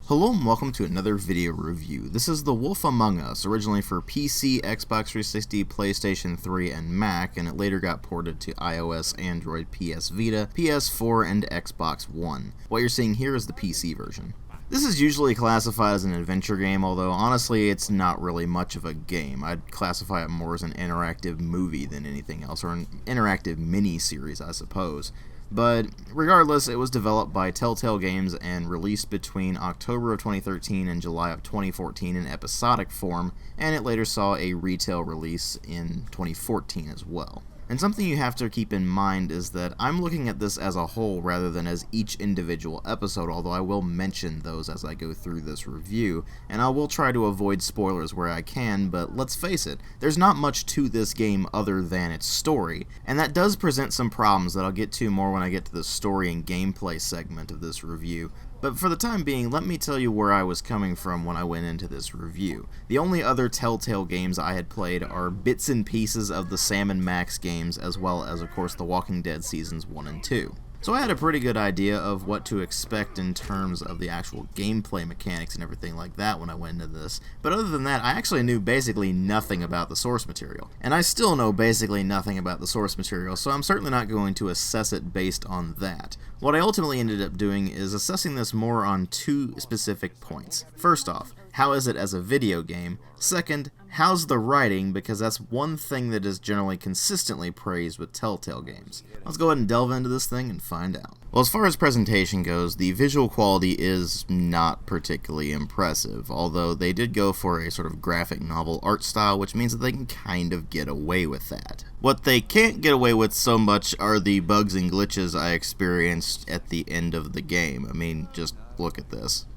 Hello and welcome to another video review. This is The Wolf Among Us, originally for PC, Xbox 360, PlayStation 3, and Mac, and it later got ported to iOS, Android, PS Vita, PS4, and Xbox One. What you're seeing here is the PC version. This is usually classified as an adventure game, although honestly it's not really much of a game. I'd classify it more as an interactive movie than anything else, or an interactive mini-series, I suppose. But regardless, it was developed by Telltale Games and released between October of 2013 and July of 2014 in episodic form, and it later saw a retail release in 2014 as well. And something you have to keep in mind is that I'm looking at this as a whole rather than as each individual episode, although I will mention those as I go through this review, and I will try to avoid spoilers where I can, but let's face it, there's not much to this game other than its story, and that does present some problems that I'll get to more when I get to the story and gameplay segment of this review. But for the time being, let me tell you where I was coming from when I went into this review. The only other Telltale games I had played are bits and pieces of the Sam & Max games, as well as, of course, The Walking Dead Seasons 1 and 2. So I had a pretty good idea of what to expect in terms of the actual gameplay mechanics and everything like that when I went into this, but other than that, I actually knew basically nothing about the source material. And I still know basically nothing about the source material, so I'm certainly not going to assess it based on that. What I ultimately ended up doing is assessing this more on two specific points. First off, how is it as a video game? Second, how's the writing, because that's one thing that is generally consistently praised with Telltale games. Let's go ahead and delve into this thing and find out. Well, as far as presentation goes, the visual quality is not particularly impressive, although they did go for a sort of graphic novel art style, which means that they can kind of get away with that. What they can't get away with so much are the bugs and glitches I experienced at the end of the game. I mean, just look at this.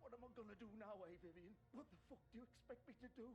What am I gonna do now, Vivian? What the fuck do you expect me to do?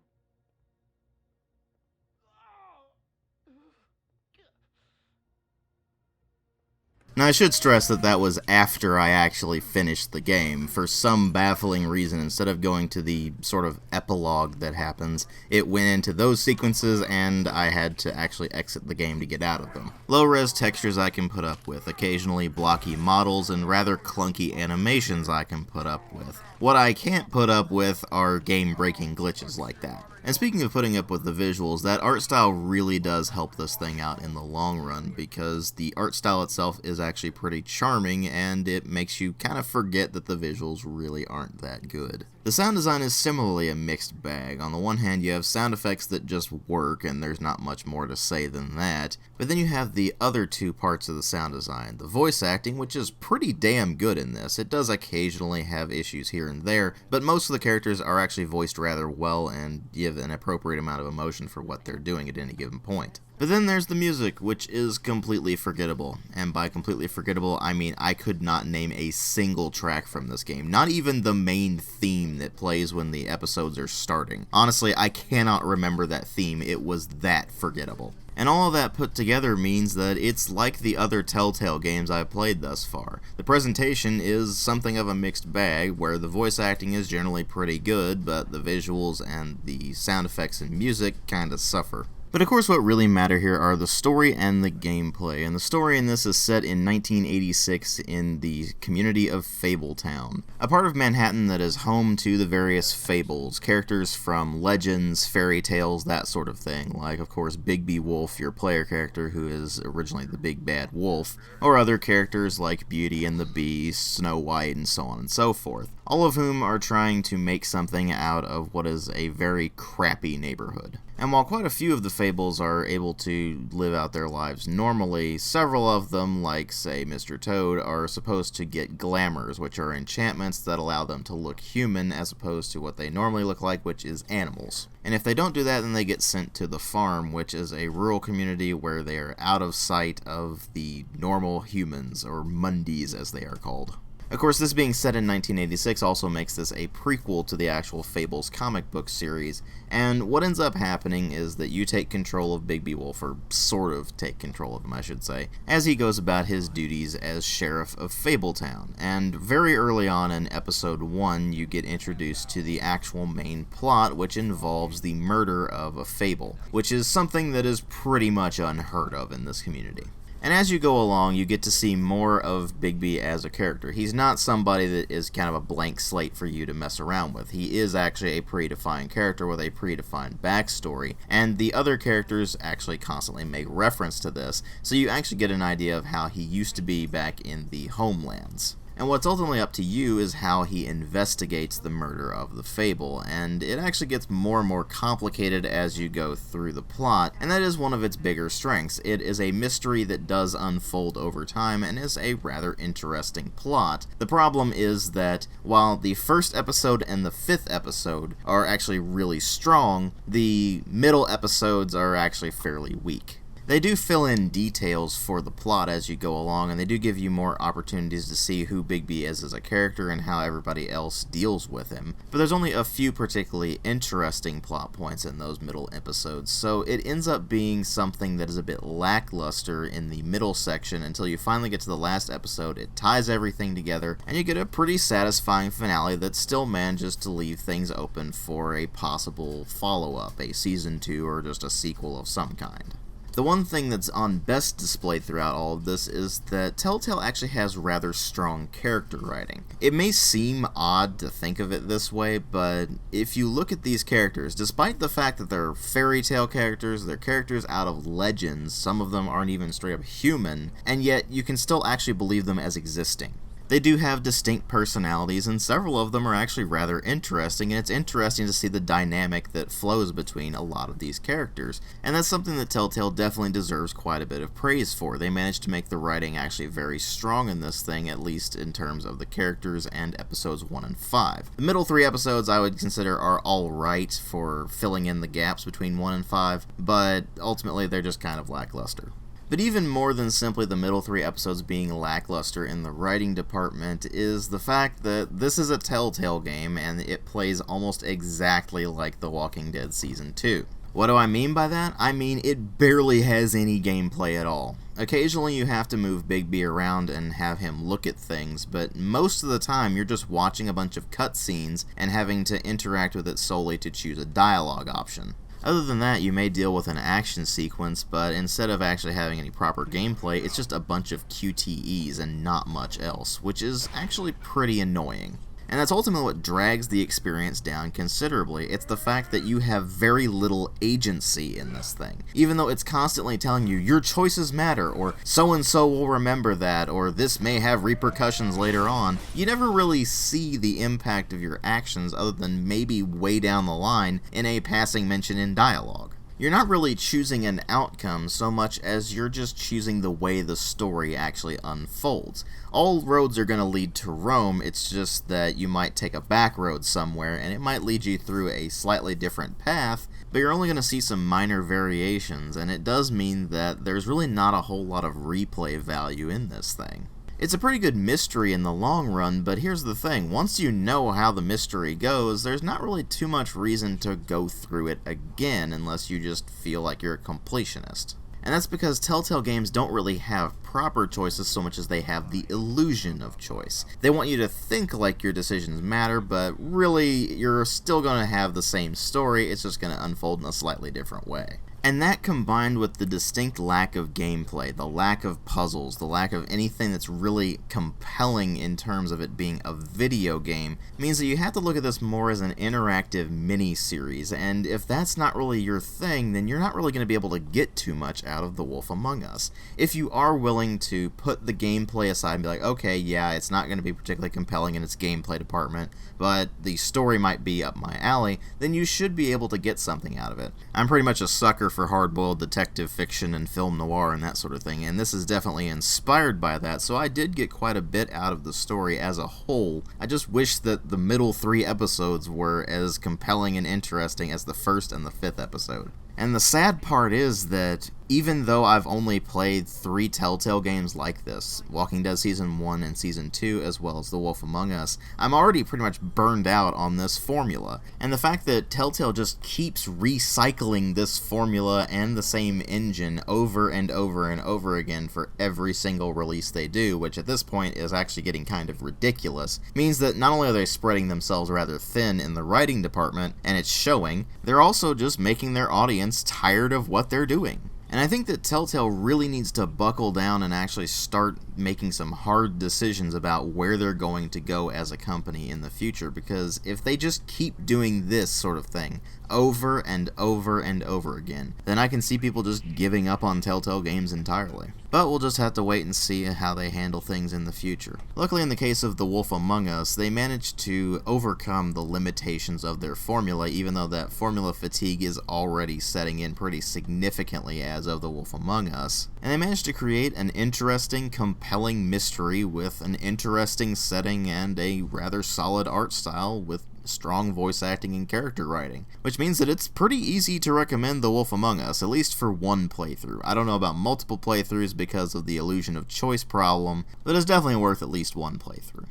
Now, I should stress that that was after I actually finished the game. For some baffling reason, instead of going to the sort of epilogue that happens, it went into those sequences and I had to actually exit the game to get out of them. Low-res textures I can put up with, occasionally blocky models, and rather clunky animations I can put up with. What I can't put up with are game-breaking glitches like that. And speaking of putting up with the visuals, that art style really does help this thing out in the long run, because the art style itself is actually pretty charming, and it makes you kind of forget that the visuals really aren't that good. The sound design is similarly a mixed bag. On the one hand, you have sound effects that just work, and there's not much more to say than that, but then you have the other two parts of the sound design. The voice acting, which is pretty damn good in this. It does occasionally have issues here and there, but most of the characters are actually voiced rather well and give an appropriate amount of emotion for what they're doing at any given point. But then there's the music, which is completely forgettable. And by completely forgettable, I mean I could not name a single track from this game. Not even the main theme that plays when the episodes are starting. Honestly, I cannot remember that theme. It was that forgettable. And all of that put together means that it's like the other Telltale games I've played thus far. The presentation is something of a mixed bag, where the voice acting is generally pretty good, but the visuals and the sound effects and music kinda suffer. But of course what really matter here are the story and the gameplay, and the story in this is set in 1986 in the community of Fabletown, a part of Manhattan that is home to the various fables, characters from legends, fairy tales, that sort of thing, like of course Bigby Wolf, your player character who is originally the big bad wolf, or other characters like Beauty and the Beast, Snow White, and so on and so forth, all of whom are trying to make something out of what is a very crappy neighborhood. And while quite a few of the fables are able to live out their lives normally, several of them, like say Mr. Toad, are supposed to get glamours, which are enchantments that allow them to look human as opposed to what they normally look like, which is animals. And if they don't do that, then they get sent to the farm, which is a rural community where they are out of sight of the normal humans, or Mundies as they are called. Of course, this being set in 1986 also makes this a prequel to the actual Fables comic book series, and what ends up happening is that you take control of Bigby Wolf, or sort of take control of him, I should say, as he goes about his duties as Sheriff of Fabletown, and very early on in Episode 1, you get introduced to the actual main plot, which involves the murder of a Fable, which is something that is pretty much unheard of in this community. And as you go along, you get to see more of Bigby as a character. He's not somebody that is kind of a blank slate for you to mess around with. He is actually a predefined character with a predefined backstory, and the other characters actually constantly make reference to this, so you actually get an idea of how he used to be back in the homelands. And what's ultimately up to you is how he investigates the murder of the Fable, and it actually gets more and more complicated as you go through the plot, and that is one of its bigger strengths. It is a mystery that does unfold over time and is a rather interesting plot. The problem is that while the first episode and the fifth episode are actually really strong, the middle episodes are actually fairly weak. They do fill in details for the plot as you go along, and they do give you more opportunities to see who Bigby is as a character and how everybody else deals with him. But there's only a few particularly interesting plot points in those middle episodes, so it ends up being something that is a bit lackluster in the middle section until you finally get to the last episode. It ties everything together, and you get a pretty satisfying finale that still manages to leave things open for a possible follow-up, a Season 2, or just a sequel of some kind. The one thing that's on best display throughout all of this is that Telltale actually has rather strong character writing. It may seem odd to think of it this way, but if you look at these characters, despite the fact that they're fairy tale characters, they're characters out of legends, some of them aren't even straight up human, and yet you can still actually believe them as existing. They do have distinct personalities, and several of them are actually rather interesting, and it's interesting to see the dynamic that flows between a lot of these characters, and that's something that Telltale definitely deserves quite a bit of praise for. They managed to make the writing actually very strong in this thing, at least in terms of the characters and episodes 1 and 5. The middle 3 episodes I would consider are alright for filling in the gaps between 1 and 5, but ultimately they're just kind of lackluster. But even more than simply the middle 3 episodes being lackluster in the writing department is the fact that this is a Telltale game and it plays almost exactly like The Walking Dead Season 2. What do I mean by that? I mean it barely has any gameplay at all. Occasionally you have to move Bigby around and have him look at things, but most of the time you're just watching a bunch of cutscenes and having to interact with it solely to choose a dialogue option. Other than that, you may deal with an action sequence, but instead of actually having any proper gameplay, it's just a bunch of QTEs and not much else, which is actually pretty annoying. And that's ultimately what drags the experience down considerably. It's the fact that you have very little agency in this thing. Even though it's constantly telling you, your choices matter, or so-and-so will remember that, or this may have repercussions later on, you never really see the impact of your actions other than maybe way down the line in a passing mention in dialogue. You're not really choosing an outcome so much as you're just choosing the way the story actually unfolds. All roads are going to lead to Rome, it's just that you might take a back road somewhere and it might lead you through a slightly different path, but you're only going to see some minor variations, and it does mean that there's really not a whole lot of replay value in this thing. It's a pretty good mystery in the long run, but here's the thing, once you know how the mystery goes, there's not really too much reason to go through it again unless you just feel like you're a completionist. And that's because Telltale games don't really have proper choices so much as they have the illusion of choice. They want you to think like your decisions matter, but really, you're still going to have the same story, it's just going to unfold in a slightly different way. And that combined with the distinct lack of gameplay, the lack of puzzles, the lack of anything that's really compelling in terms of it being a video game, means that you have to look at this more as an interactive mini-series, and if that's not really your thing, then you're not really going to be able to get too much out of The Wolf Among Us. If you are willing to put the gameplay aside and be like, okay, yeah, it's not going to be particularly compelling in its gameplay department, but the story might be up my alley, then you should be able to get something out of it. I'm pretty much a sucker for hard-boiled detective fiction and film noir and that sort of thing, and this is definitely inspired by that, so I did get quite a bit out of the story as a whole. I just wish that the middle 3 episodes were as compelling and interesting as the first and the 5th episode. And the sad part is that even though I've only played 3 Telltale games like this, Walking Dead Season 1 and Season 2, as well as The Wolf Among Us, I'm already pretty much burned out on this formula. And the fact that Telltale just keeps recycling this formula and the same engine over and over and over again for every single release they do, which at this point is actually getting kind of ridiculous, means that not only are they spreading themselves rather thin in the writing department, and it's showing, they're also just making their audience tired of what they're doing. And I think that Telltale really needs to buckle down and actually start making some hard decisions about where they're going to go as a company in the future, because if they just keep doing this sort of thing over and over and over again, then I can see people just giving up on Telltale games entirely. But we'll just have to wait and see how they handle things in the future. Luckily, in the case of The Wolf Among Us, they managed to overcome the limitations of their formula, even though that formula fatigue is already setting in pretty significantly as of The Wolf Among Us. And they managed to create an interesting, compelling mystery with an interesting setting and a rather solid art style with strong voice acting and character writing, which means that it's pretty easy to recommend The Wolf Among Us, at least for one playthrough. I don't know about multiple playthroughs because of the illusion of choice problem, but it's definitely worth at least one playthrough.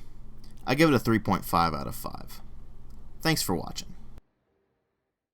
I give it a 3.5 out of 5. Thanks for watching.